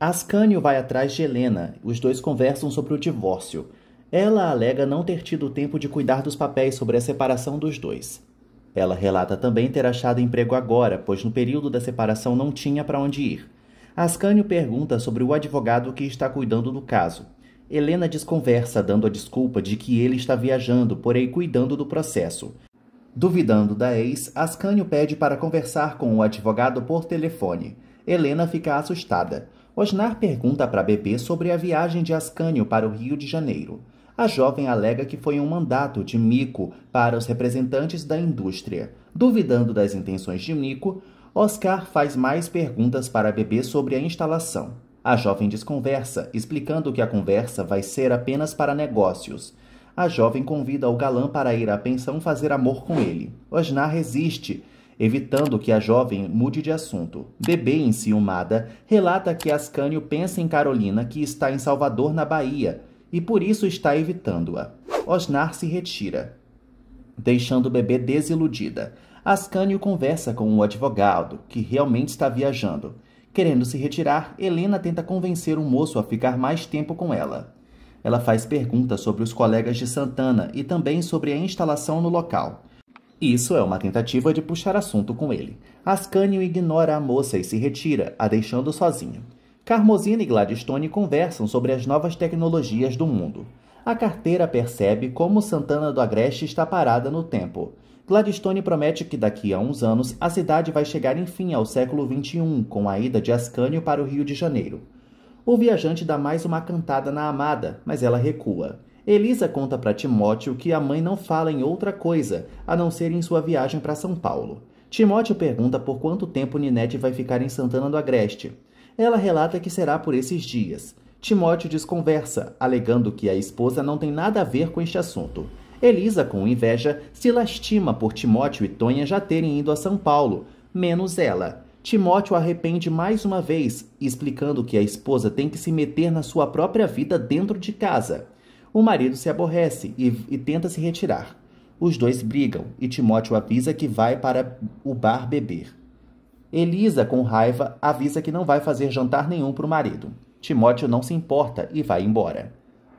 Ascânio vai atrás de Helena. Os dois conversam sobre o divórcio. Ela alega não ter tido tempo de cuidar dos papéis sobre a separação dos dois. Ela relata também ter achado emprego agora, pois no período da separação não tinha para onde ir. Ascânio pergunta sobre o advogado que está cuidando do caso. Helena desconversa, dando a desculpa de que ele está viajando, porém cuidando do processo. Duvidando da ex, Ascânio pede para conversar com o advogado por telefone. Helena fica assustada. Osnar pergunta para Bebê sobre a viagem de Ascânio para o Rio de Janeiro. A jovem alega que foi um mandato de Mico para os representantes da indústria. Duvidando das intenções de Mico, Oscar faz mais perguntas para Bebê sobre a instalação. A jovem desconversa, explicando que a conversa vai ser apenas para negócios. A jovem convida o galã para ir à pensão fazer amor com ele. Osnar resiste, evitando que a jovem mude de assunto. Bebê, enciumada, relata que Ascânio pensa em Carolina, que está em Salvador, na Bahia, e por isso está evitando-a. Osnar se retira, deixando Bebê desiludida. Ascânio conversa com o advogado, que realmente está viajando. Querendo se retirar, Helena tenta convencer o moço a ficar mais tempo com ela. Ela faz perguntas sobre os colegas de Santana e também sobre a instalação no local. Isso é uma tentativa de puxar assunto com ele. Ascânio ignora a moça e se retira, a deixando sozinha. Carmosina e Gladstone conversam sobre as novas tecnologias do mundo. A carteira percebe como Santana do Agreste está parada no tempo. Gladstone promete que daqui a uns anos a cidade vai chegar enfim ao século XXI, com a ida de Ascânio para o Rio de Janeiro. O viajante dá mais uma cantada na amada, mas ela recua. Elisa conta para Timóteo que a mãe não fala em outra coisa, a não ser em sua viagem para São Paulo. Timóteo pergunta por quanto tempo Ninete vai ficar em Santana do Agreste. Ela relata que será por esses dias. Timóteo desconversa, alegando que a esposa não tem nada a ver com este assunto. Elisa, com inveja, se lastima por Timóteo e Tonha já terem ido a São Paulo, menos ela. Timóteo arrepende mais uma vez, explicando que a esposa tem que se meter na sua própria vida dentro de casa. O marido se aborrece e tenta se retirar. Os dois brigam e Timóteo avisa que vai para o bar beber. Elisa, com raiva, avisa que não vai fazer jantar nenhum para o marido. Timóteo não se importa e vai embora.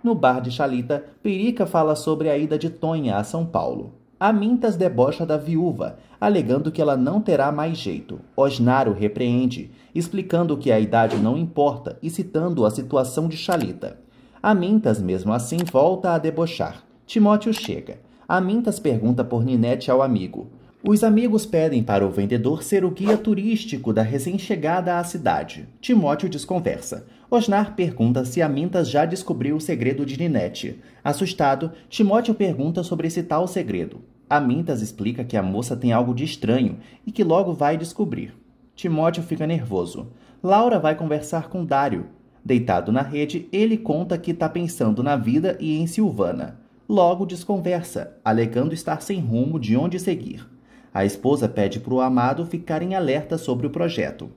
No bar de Chalita, Perica fala sobre a ida de Tonha a São Paulo. Amintas debocha da viúva, alegando que ela não terá mais jeito. Osnar o repreende, explicando que a idade não importa e citando a situação de Chalita. Amintas, mesmo assim, volta a debochar. Timóteo chega. Amintas pergunta por Ninete ao amigo. Os amigos pedem para o vendedor ser o guia turístico da recém-chegada à cidade. Timóteo desconversa. Osnar pergunta se Amintas já descobriu o segredo de Ninete. Assustado, Timóteo pergunta sobre esse tal segredo. Amintas explica que a moça tem algo de estranho e que logo vai descobrir. Timóteo fica nervoso. Laura vai conversar com Dário. Deitado na rede, ele conta que está pensando na vida e em Silvana. Logo desconversa, alegando estar sem rumo de onde seguir. A esposa pede para o amado ficar em alerta sobre o projeto.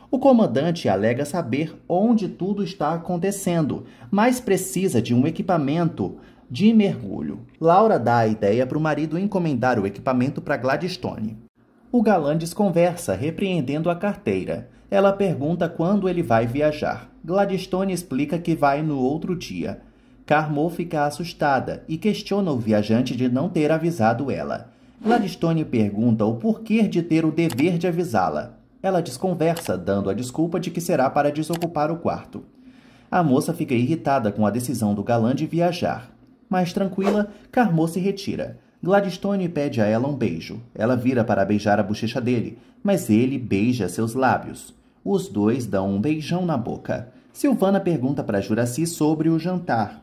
O comandante alega saber onde tudo está acontecendo, mas precisa de um equipamento de mergulho. Laura dá a ideia para o marido encomendar o equipamento para Gladstone. O galã desconversa, repreendendo a carteira. Ela pergunta quando ele vai viajar. Gladstone explica que vai no outro dia. Carmo fica assustada e questiona o viajante de não ter avisado ela. Gladstone pergunta o porquê de ter o dever de avisá-la. Ela desconversa, dando a desculpa de que será para desocupar o quarto. A moça fica irritada com a decisão do galã de viajar. Mais tranquila, Carmo se retira. Gladstone pede a ela um beijo. Ela vira para beijar a bochecha dele, mas ele beija seus lábios. Os dois dão um beijão na boca. Silvana pergunta para Juraci sobre o jantar.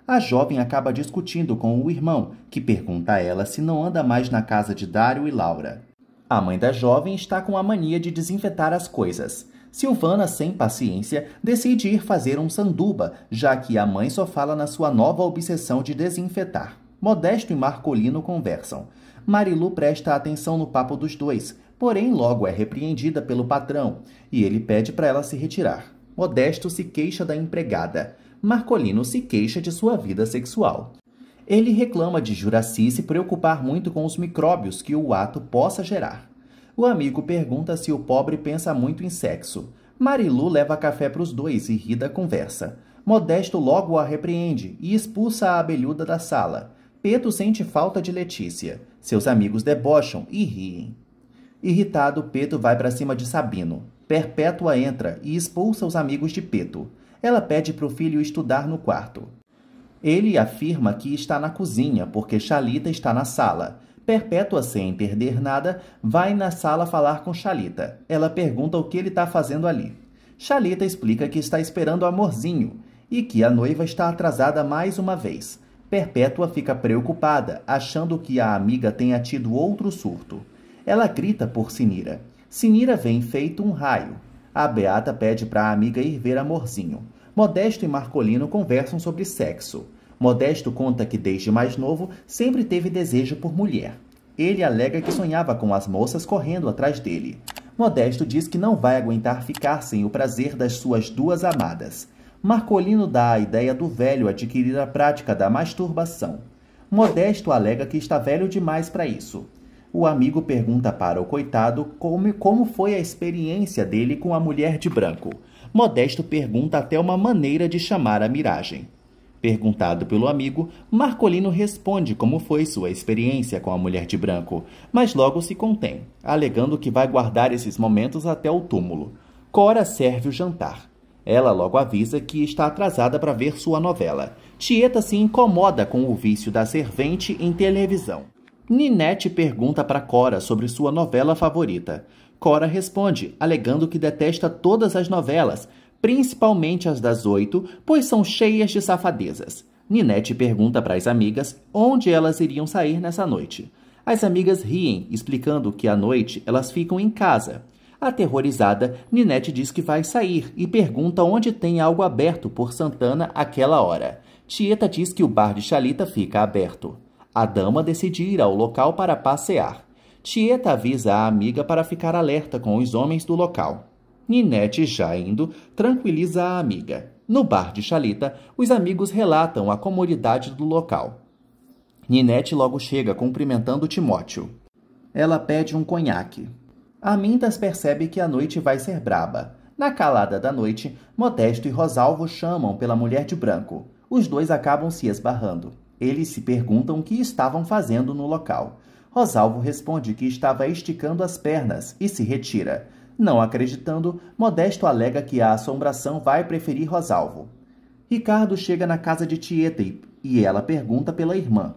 A jovem acaba discutindo com o irmão, que pergunta a ela se não anda mais na casa de Dário e Laura. A mãe da jovem está com a mania de desinfetar as coisas. Silvana, sem paciência, decide ir fazer um sanduba, já que a mãe só fala na sua nova obsessão de desinfetar. Modesto e Marcolino conversam. Marilu presta atenção no papo dos dois, porém logo é repreendida pelo patrão, e ele pede para ela se retirar. Modesto se queixa da empregada. Marcolino se queixa de sua vida sexual. Ele reclama de Juraci se preocupar muito com os micróbios que o ato possa gerar. O amigo pergunta se o pobre pensa muito em sexo. Marilu leva café para os dois e ri da conversa. Modesto logo a repreende e expulsa a abelhuda da sala. Peto sente falta de Letícia. Seus amigos debocham e riem. Irritado, Peto vai para cima de Sabino. Perpétua entra e expulsa os amigos de Peto. Ela pede para o filho estudar no quarto. Ele afirma que está na cozinha, porque Xalita está na sala. Perpétua, sem entender nada, vai na sala falar com Xalita. Ela pergunta o que ele está fazendo ali. Xalita explica que está esperando o amorzinho e que a noiva está atrasada mais uma vez. Perpétua fica preocupada, achando que a amiga tenha tido outro surto. Ela grita por Sinira. Sinira vem feito um raio. A Beata pede para a amiga ir ver amorzinho. Modesto e Marcolino conversam sobre sexo. Modesto conta que desde mais novo sempre teve desejo por mulher. Ele alega que sonhava com as moças correndo atrás dele. Modesto diz que não vai aguentar ficar sem o prazer das suas duas amadas. Marcolino dá a ideia do velho adquirir a prática da masturbação. Modesto alega que está velho demais para isso. O amigo pergunta para o coitado como foi a experiência dele com a mulher de branco. Modesto pergunta até uma maneira de chamar a miragem. Perguntado pelo amigo, Marcolino responde como foi sua experiência com a mulher de branco, mas logo se contém, alegando que vai guardar esses momentos até o túmulo. Cora serve o jantar. Ela logo avisa que está atrasada para ver sua novela. Tieta se incomoda com o vício da servente em televisão. Ninete pergunta para Cora sobre sua novela favorita. Cora responde, alegando que detesta todas as novelas, principalmente as das 8, pois são cheias de safadezas. Ninete pergunta para as amigas onde elas iriam sair nessa noite. As amigas riem, explicando que à noite elas ficam em casa. Aterrorizada, Ninete diz que vai sair e pergunta onde tem algo aberto por Santana àquela hora. Tieta diz que o bar de Xalita fica aberto. A dama decide ir ao local para passear. Tieta avisa a amiga para ficar alerta com os homens do local. Ninete, já indo, tranquiliza a amiga. No bar de Xalita, os amigos relatam a comodidade do local. Ninete logo chega cumprimentando Timóteo. Ela pede um conhaque. Amintas percebe que a noite vai ser braba. Na calada da noite, Modesto e Rosalvo chamam pela mulher de branco. Os dois acabam se esbarrando. Eles se perguntam o que estavam fazendo no local. Rosalvo responde que estava esticando as pernas e se retira. Não acreditando, Modesto alega que a assombração vai preferir Rosalvo. Ricardo chega na casa de Tieta e ela pergunta pela irmã.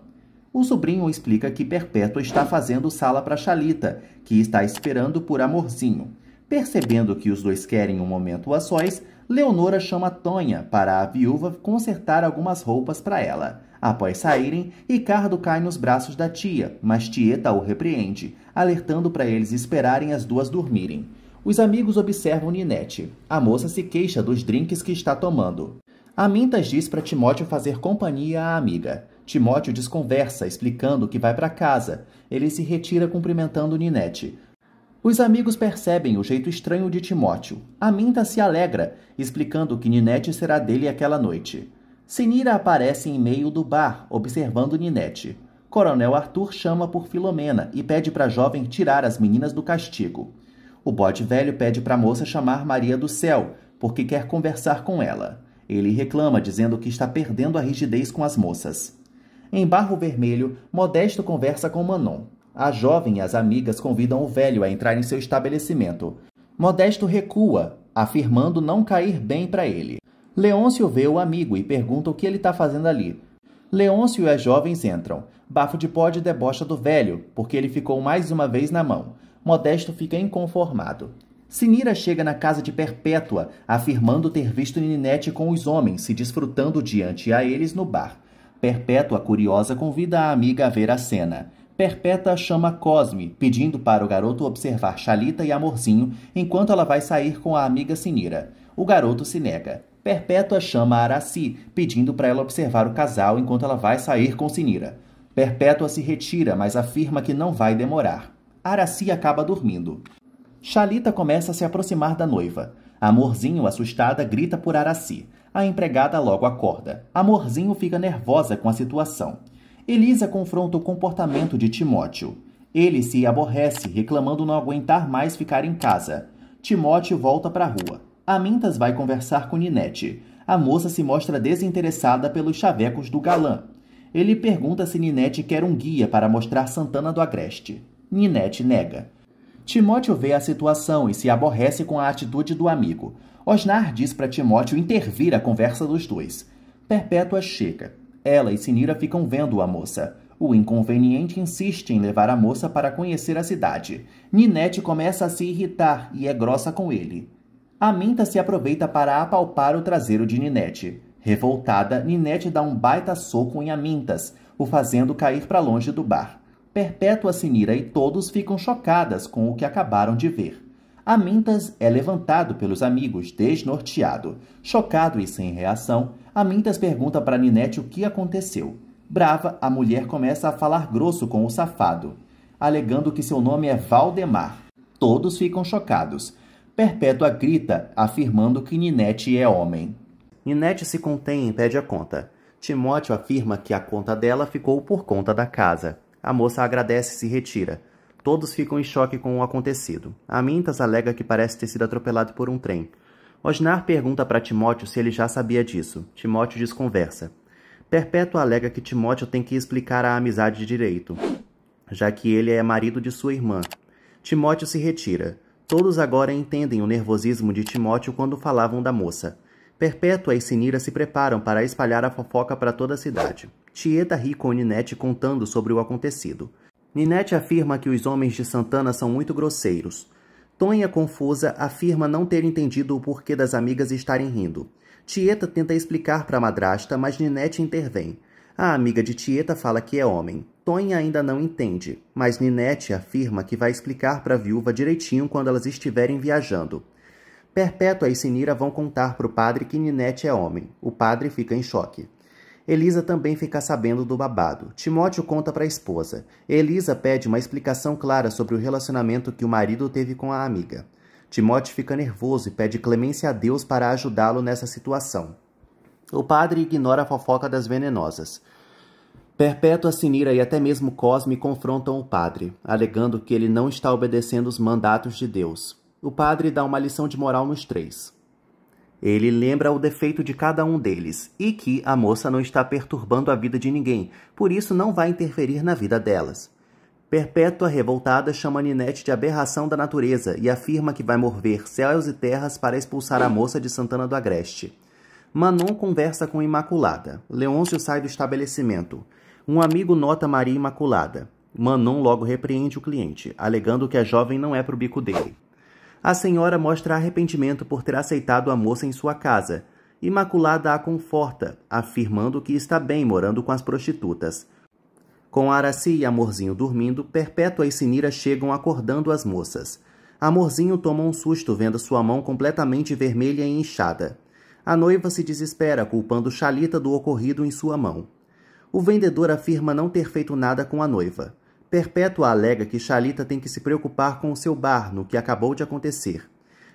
O sobrinho explica que Perpétua está fazendo sala para Xalita, que está esperando por amorzinho. Percebendo que os dois querem um momento a sós, Leonora chama Tonha para a viúva consertar algumas roupas para ela. Após saírem, Ricardo cai nos braços da tia, mas Tieta o repreende, alertando para eles esperarem as duas dormirem. Os amigos observam Ninete. A moça se queixa dos drinks que está tomando. Amintas diz para Timóteo fazer companhia à amiga. Timóteo desconversa, explicando que vai para casa. Ele se retira cumprimentando Ninete. Os amigos percebem o jeito estranho de Timóteo. Amintas se alegra, explicando que Ninete será dele aquela noite. Sinira aparece em meio do bar, observando Ninete. Coronel Arthur chama por Filomena e pede para a jovem tirar as meninas do castigo. O bode velho pede para a moça chamar Maria do Céu, porque quer conversar com ela. Ele reclama, dizendo que está perdendo a rigidez com as moças. Em Barro Vermelho, Modesto conversa com Manon. A jovem e as amigas convidam o velho a entrar em seu estabelecimento. Modesto recua, afirmando não cair bem para ele. Leôncio vê o amigo e pergunta o que ele está fazendo ali. Leôncio e as jovens entram. Bafo de Bode debocha do velho, porque ele ficou mais uma vez na mão. Modesto fica inconformado. Sinira chega na casa de Perpétua, afirmando ter visto Ninete com os homens, se desfrutando diante a eles no bar. Perpétua, curiosa, convida a amiga a ver a cena. Perpétua chama Cosme, pedindo para o garoto observar Xalita e Amorzinho, enquanto ela vai sair com a amiga Sinira. O garoto se nega. Perpétua chama Araci, pedindo para ela observar o casal enquanto ela vai sair com Sinira. Perpétua se retira, mas afirma que não vai demorar. Araci acaba dormindo. Xalita começa a se aproximar da noiva. Amorzinho, assustada, grita por Araci. A empregada logo acorda. Amorzinho fica nervosa com a situação. Elisa confronta o comportamento de Timóteo. Ele se aborrece, reclamando não aguentar mais ficar em casa. Timóteo volta para a rua. Amintas vai conversar com Ninete. A moça se mostra desinteressada pelos chavecos do galã. Ele pergunta se Ninete quer um guia para mostrar Santana do Agreste. Ninete nega. Timóteo vê a situação e se aborrece com a atitude do amigo. Osnar diz para Timóteo intervir a conversa dos dois. Perpétua chega. Ela e Sinira ficam vendo a moça. O inconveniente insiste em levar a moça para conhecer a cidade. Ninete começa a se irritar e é grossa com ele. Aminta se aproveita para apalpar o traseiro de Ninete. Revoltada, Ninete dá um baita soco em Amintas, o fazendo cair para longe do bar. Perpétua, Sinira e todos ficam chocadas com o que acabaram de ver. Amintas é levantado pelos amigos, desnorteado. Chocado e sem reação, Amintas pergunta para Ninete o que aconteceu. Brava, a mulher começa a falar grosso com o safado, alegando que seu nome é Valdemar. Todos ficam chocados. Perpétua grita, afirmando que Ninete é homem. Ninete se contém e pede a conta. Timóteo afirma que a conta dela ficou por conta da casa. A moça agradece e se retira. Todos ficam em choque com o acontecido. Amintas alega que parece ter sido atropelado por um trem. Osnar pergunta para Timóteo se ele já sabia disso. Timóteo desconversa. Perpétua alega que Timóteo tem que explicar a amizade direito, já que ele é marido de sua irmã. Timóteo se retira. Todos agora entendem o nervosismo de Timóteo quando falavam da moça. Perpétua e Sinira se preparam para espalhar a fofoca para toda a cidade. Tieta ri com Ninete contando sobre o acontecido. Ninete afirma que os homens de Santana são muito grosseiros. Tonha, confusa, afirma não ter entendido o porquê das amigas estarem rindo. Tieta tenta explicar para a madrasta, mas Ninete intervém. A amiga de Tieta fala que é homem. Tonha ainda não entende, mas Ninete afirma que vai explicar para a viúva direitinho quando elas estiverem viajando. Perpétua e Sinira vão contar para o padre que Ninete é homem. O padre fica em choque. Elisa também fica sabendo do babado. Timóteo conta para a esposa. Elisa pede uma explicação clara sobre o relacionamento que o marido teve com a amiga. Timóteo fica nervoso e pede clemência a Deus para ajudá-lo nessa situação. O padre ignora a fofoca das venenosas. Perpétua, Sinira e até mesmo Cosme confrontam o padre, alegando que ele não está obedecendo os mandatos de Deus. O padre dá uma lição de moral nos três. Ele lembra o defeito de cada um deles e que a moça não está perturbando a vida de ninguém, por isso não vai interferir na vida delas. Perpétua, revoltada, chama Ninete de aberração da natureza e afirma que vai mover céus e terras para expulsar a moça de Santana do Agreste. Manon conversa com Imaculada. Leôncio sai do estabelecimento. Um amigo nota Maria Imaculada. Manon logo repreende o cliente, alegando que a jovem não é pro bico dele. A senhora mostra arrependimento por ter aceitado a moça em sua casa. Imaculada a conforta, afirmando que está bem morando com as prostitutas. Com Araci e Amorzinho dormindo, Perpétua e Sinira chegam acordando as moças. Amorzinho toma um susto vendo sua mão completamente vermelha e inchada. A noiva se desespera, culpando Xalita do ocorrido em sua mão. O vendedor afirma não ter feito nada com a noiva. Perpétua alega que Xalita tem que se preocupar com o seu bar no que acabou de acontecer.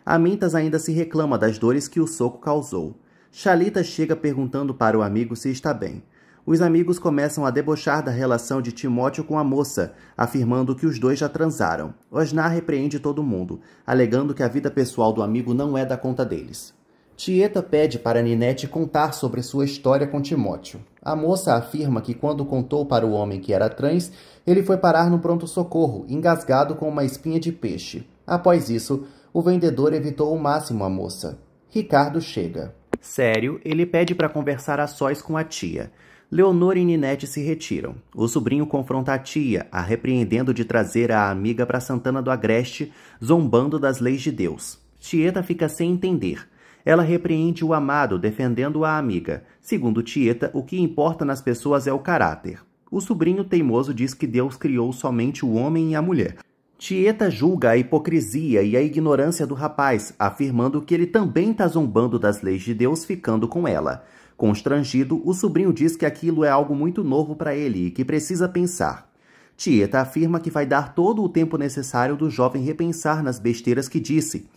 Amintas ainda se reclama das dores que o soco causou. Xalita chega perguntando para o amigo se está bem. Os amigos começam a debochar da relação de Timóteo com a moça, afirmando que os dois já transaram. Osnar repreende todo mundo, alegando que a vida pessoal do amigo não é da conta deles. Tieta pede para Ninete contar sobre sua história com Timóteo. A moça afirma que quando contou para o homem que era trans, ele foi parar no pronto-socorro, engasgado com uma espinha de peixe. Após isso, o vendedor evitou ao máximo a moça. Ricardo chega. Sério, ele pede para conversar a sós com a tia. Leonor e Ninete se retiram. O sobrinho confronta a tia, a repreendendo de trazer a amiga para Santana do Agreste, zombando das leis de Deus. Tieta fica sem entender. Ela repreende o amado, defendendo a amiga. Segundo Tieta, o que importa nas pessoas é o caráter. O sobrinho teimoso diz que Deus criou somente o homem e a mulher. Tieta julga a hipocrisia e a ignorância do rapaz, afirmando que ele também está zombando das leis de Deus ficando com ela. Constrangido, o sobrinho diz que aquilo é algo muito novo para ele e que precisa pensar. Tieta afirma que vai dar todo o tempo necessário do jovem repensar nas besteiras que disse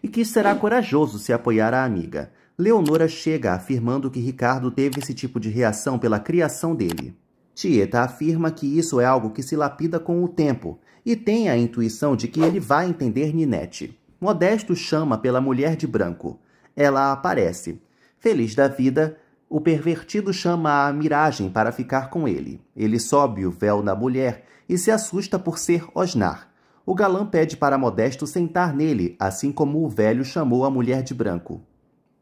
e que será corajoso se apoiar a amiga. Leonora chega afirmando que Ricardo teve esse tipo de reação pela criação dele. Tieta afirma que isso é algo que se lapida com o tempo e tem a intuição de que ele vai entender Ninete. Modesto chama pela mulher de branco. Ela aparece. Feliz da vida, o pervertido chama a Miragem para ficar com ele. Ele sobe o véu na mulher e se assusta por ser Osnar. O galã pede para Modesto sentar nele, assim como o velho chamou a mulher de branco.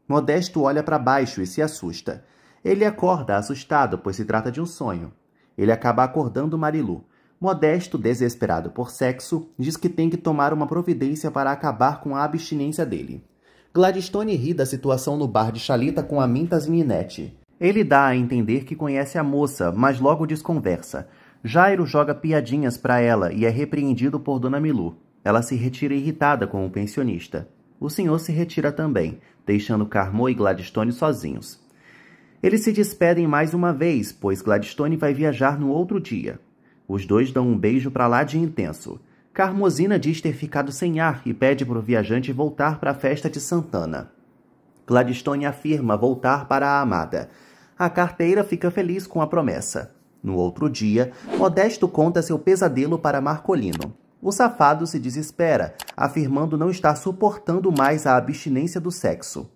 Modesto olha para baixo e se assusta. Ele acorda assustado, pois se trata de um sonho. Ele acaba acordando Marilu. Modesto, desesperado por sexo, diz que tem que tomar uma providência para acabar com a abstinência dele. Gladstone ri da situação no bar de Chalita com Amintas e Ninette. Ele dá a entender que conhece a moça, mas logo desconversa. Jairo joga piadinhas para ela e é repreendido por Dona Milu. Ela se retira irritada com o pensionista. O senhor se retira também, deixando Carmo e Gladstone sozinhos. Eles se despedem mais uma vez, pois Gladstone vai viajar no outro dia. Os dois dão um beijo para lá de intenso. Carmosina diz ter ficado sem ar e pede para o viajante voltar para a festa de Santana. Gladstone afirma voltar para a amada. A carteira fica feliz com a promessa. No outro dia, Modesto conta seu pesadelo para Marcolino. O safado se desespera, afirmando não estar suportando mais a abstinência do sexo.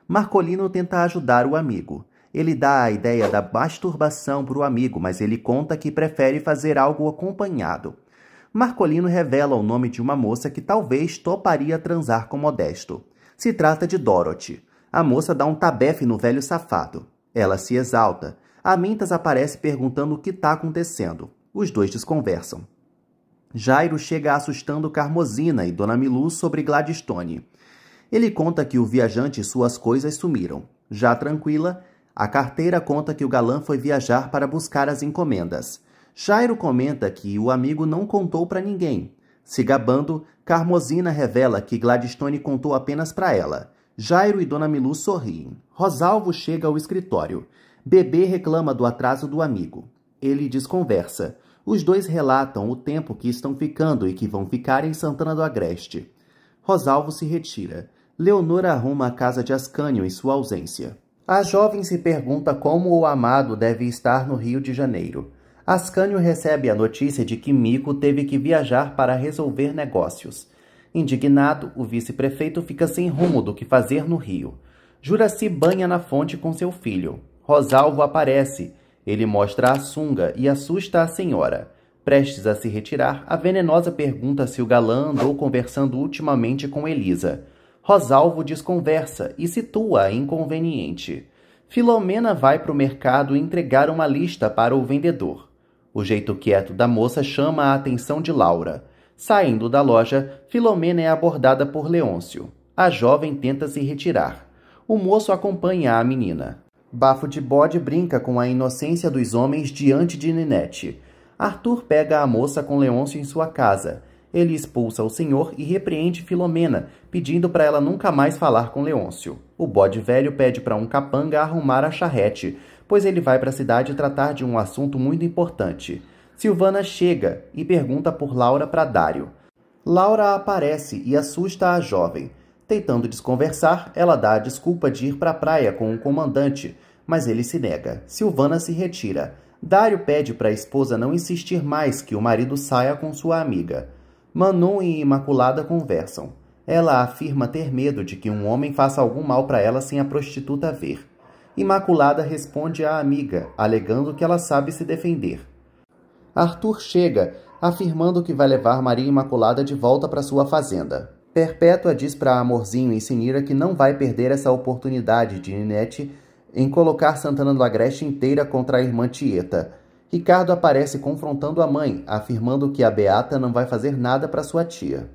Marcolino tenta ajudar o amigo. Ele dá a ideia da masturbação para o amigo, mas ele conta que prefere fazer algo acompanhado. Marcolino revela o nome de uma moça que talvez toparia transar com Modesto. Se trata de Dorothy. A moça dá um tabefe no velho safado. Ela se exalta. Amintas aparece perguntando o que está acontecendo. Os dois desconversam. Jairo chega assustando Carmosina e Dona Milu sobre Gladstone. Ele conta que o viajante e suas coisas sumiram. Já tranquila, a carteira conta que o galã foi viajar para buscar as encomendas. Jairo comenta que o amigo não contou para ninguém. Se gabando, Carmosina revela que Gladstone contou apenas para ela. Jairo e Dona Milu sorriem. Rosalvo chega ao escritório. Bebê reclama do atraso do amigo. Ele desconversa. Os dois relatam o tempo que estão ficando e que vão ficar em Santana do Agreste. Rosalvo se retira. Leonora arruma a casa de Ascânio em sua ausência. A jovem se pergunta como o amado deve estar no Rio de Janeiro. Ascânio recebe a notícia de que Mico teve que viajar para resolver negócios. Indignado, o vice-prefeito fica sem rumo do que fazer no Rio. Juraci banha na fonte com seu filho. Rosalvo aparece. Ele mostra a sunga e assusta a senhora. Prestes a se retirar, a venenosa pergunta se o galã andou conversando ultimamente com Elisa. Rosalvo desconversa e situa-a inconveniente. Filomena vai para o mercado entregar uma lista para o vendedor. O jeito quieto da moça chama a atenção de Laura. Saindo da loja, Filomena é abordada por Leôncio. A jovem tenta se retirar. O moço acompanha a menina. Bafo de Bode brinca com a inocência dos homens diante de Ninette. Arthur pega a moça com Leôncio em sua casa. Ele expulsa o senhor e repreende Filomena, pedindo para ela nunca mais falar com Leôncio. O bode velho pede para um capanga arrumar a charrete, pois ele vai para a cidade tratar de um assunto muito importante. Silvana chega e pergunta por Laura para Dário. Laura aparece e assusta a jovem. Tentando desconversar, ela dá a desculpa de ir para a praia com o comandante, mas ele se nega. Silvana se retira. Dário pede para a esposa não insistir mais que o marido saia com sua amiga. Manon e Imaculada conversam. Ela afirma ter medo de que um homem faça algum mal para ela sem a prostituta ver. Imaculada responde à amiga, alegando que ela sabe se defender. Arthur chega, afirmando que vai levar Maria Imaculada de volta para sua fazenda. Perpétua diz para Amorzinho e Sinira que não vai perder essa oportunidade de Ninette em colocar Santana do Agreste inteira contra a irmã Tieta. Ricardo aparece confrontando a mãe, afirmando que a Beata não vai fazer nada para sua tia.